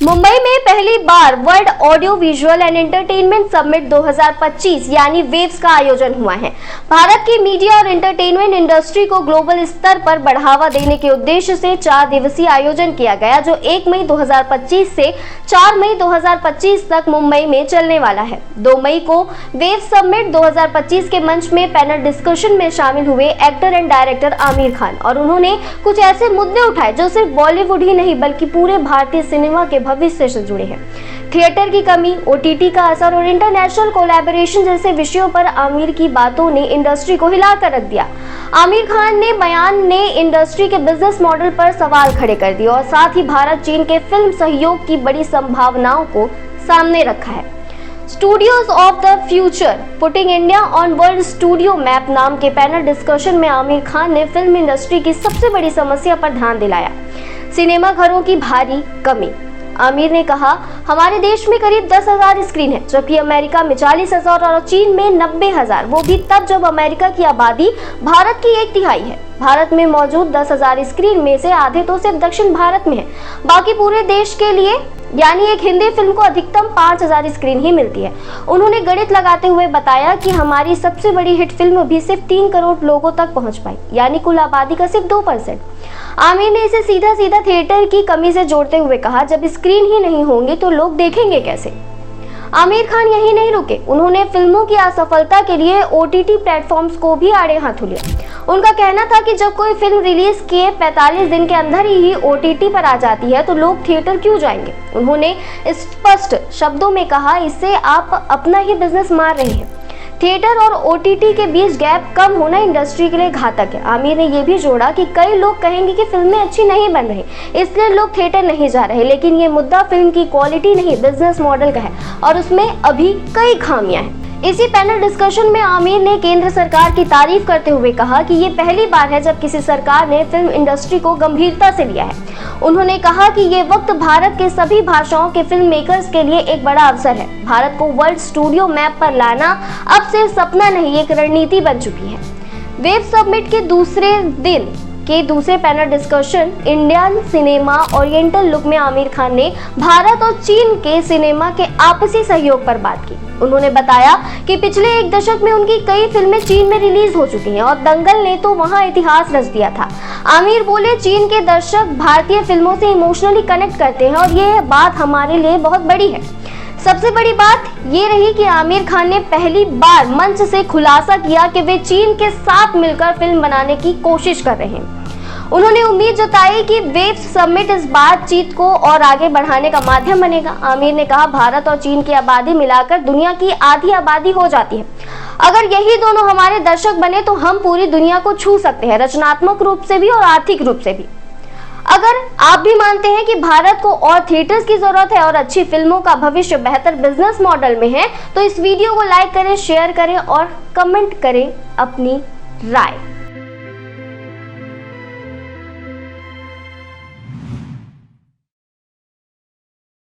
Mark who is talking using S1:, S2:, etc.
S1: मुंबई में पहली बार world audio visual and entertainment summit 2025 यानी वेव्स का आयोजन हुआ है। भारत की मीडिया और एंटरटेनमेंट इंडस्ट्री को ग्लोबल स्तर पर बढ़ावा देने के उद्देश्य से 4 दिवसीय आयोजन किया गया, जो 1 मई 2025 से 4 मई 2025 तक मुंबई में चलने वाला है। 2 मई को वेव्स समिट 2025 के मंच में पैनल डिस्कशन में शामिल हुए actor and director Aamir Khan, और उन्होंने कुछ ऐसे मुद्दे उठाए जो सिर्फ बॉलीवुड ही नहीं बल्कि पूरे भारतीय सिनेमा के भविष्य से जुड़े हैं। थिएटर की कमी, ओटीटी का असर और इंटरनेशनल कोलैबोरेशन जैसे विषयों पर आमिर की बातों ने इंडस्ट्री को हिलाकर रख दिया। आमिर खान ने बयान ने इंडस्ट्री के बिजनेस मॉडल पर सवाल खड़े कर दिए और साथ ही भारत चीन के फिल्म सहयोग की बड़ी संभावनाओं को सामने रखा है। Studios of the future putting India on world studio map नाम के पैनल डिस्कशन में आमिर खान ने फिल्म इंडस्ट्री की सबसे बड़ी समस्या पर ध्यान दिलाया, सिनेमा घरों की भारी कमी। आमिर ने कहा, हमारे देश में करीब 10,000 स्क्रीन है, जबकि अमेरिका में 40,000 और चीन में 90,000, वो भी तब जब अमेरिका की आबादी भारत की 1/3 है। भारत में मौजूद 10,000 स्क्रीन में से आधे तो सिर्फ दक्षिण भारत में है, बाकी पूरे देश के लिए यानी एक हिंदी फिल्म को अधिकतम 5,000 स्क्रीन ही मिलती है। उन्होंने गणित लगाते हुए बताया कि हमारी सबसे बड़ी हिट फिल्म भी सिर्फ 3 करोड़ लोगों तक पहुंच पाई, यानी कुल आबादी का सिर्फ 2%। आमिर ने इसे सीधा सीधा थिएटर की कमी से जोड़ते हुए कहा, जब स्क्रीन ही नहीं होंगे तो लोग देखेंगे कैसे। आमिर खान यही नहीं रुके, उन्होंने फिल्मों की असफलता के लिए ओटीटी प्लेटफॉर्म्स को भी आड़े हाथों लिया। उनका कहना था कि जब कोई फिल्म रिलीज के 45 दिन के अंदर ही ओटीटी पर आ जाती है तो लोग थिएटर क्यों जाएंगे। उन्होंने स्पष्ट शब्दों में कहा, इससे आप अपना ही बिजनेस मार रहे हैं। थिएटर और ओटीटी के बीच गैप कम होना इंडस्ट्री के लिए घातक है। आमिर ने यह भी जोड़ा कि कई लोग कहेंगे कि फिल्में अच्छी नहीं बन रही, इसलिए लोग थिएटर नहीं जा रहे, लेकिन ये मुद्दा फिल्म की क्वालिटी नहीं, बिजनेस मॉडल का है और उसमें अभी कई खामियां हैं। इसी पैनल डिस्कशन में आमिर ने केंद्र सरकार की तारीफ करते हुए कहा कि ये पहली बार है जब किसी सरकार ने फिल्म इंडस्ट्री को गंभीरता से लिया है। उन्होंने कहा कि ये वक्त भारत के सभी भाषाओं के फिल्म मेकर्स के लिए एक बड़ा अवसर है। भारत को वर्ल्ड स्टूडियो मैप पर लाना अब सिर्फ सपना नहीं, एक रणनीति बन चुकी है। वेव समिट के दूसरे दिन के दूसरे panel discussion Indian cinema oriental look में आमिर खान ने भारत और चीन के सिनेमा के आपसी सहयोग पर बात की। उन्होंने बताया कि पिछले 1 दशक में उनकी कई फिल्में चीन में रिलीज हो चुकी हैं और दंगल ने तो वहां इतिहास रच दिया था। आमिर बोले, चीन के दर्शक भारतीय फिल्मों से इमोशनली कनेक्ट करते हैं और ये बात हमारे लिए बहुत बड़ी है। सबसे बड़ी बात ये रही कि आमिर खान ने पहली बार मंच से खुलासा किया कि वे चीन के साथ मिलकर फिल्म बनाने की कोशिश कर रहे हैं। उन्होंने उम्मीद जताई कि वेव्स समिट इस बातचीत को और आगे बढ़ाने का माध्यम बनेगा। आमिर ने कहा, भारत और चीन की आबादी मिलाकर दुनिया की आधी आबादी हो जाती है। अगर यही दोनों हमारे दर्शक बने तो हम पूरी दुनिया को छू सकते हैं, रचनात्मक रूप से भी और आर्थिक रूप से भी। अगर आप भी मानते हैं कि भारत को और थिएटर्स की जरूरत है और अच्छी फिल्मों का भविष्य बेहतर बिजनेस मॉडल में है, तो इस वीडियो को लाइक करें, शेयर करें और कमेंट करें अपनी राय।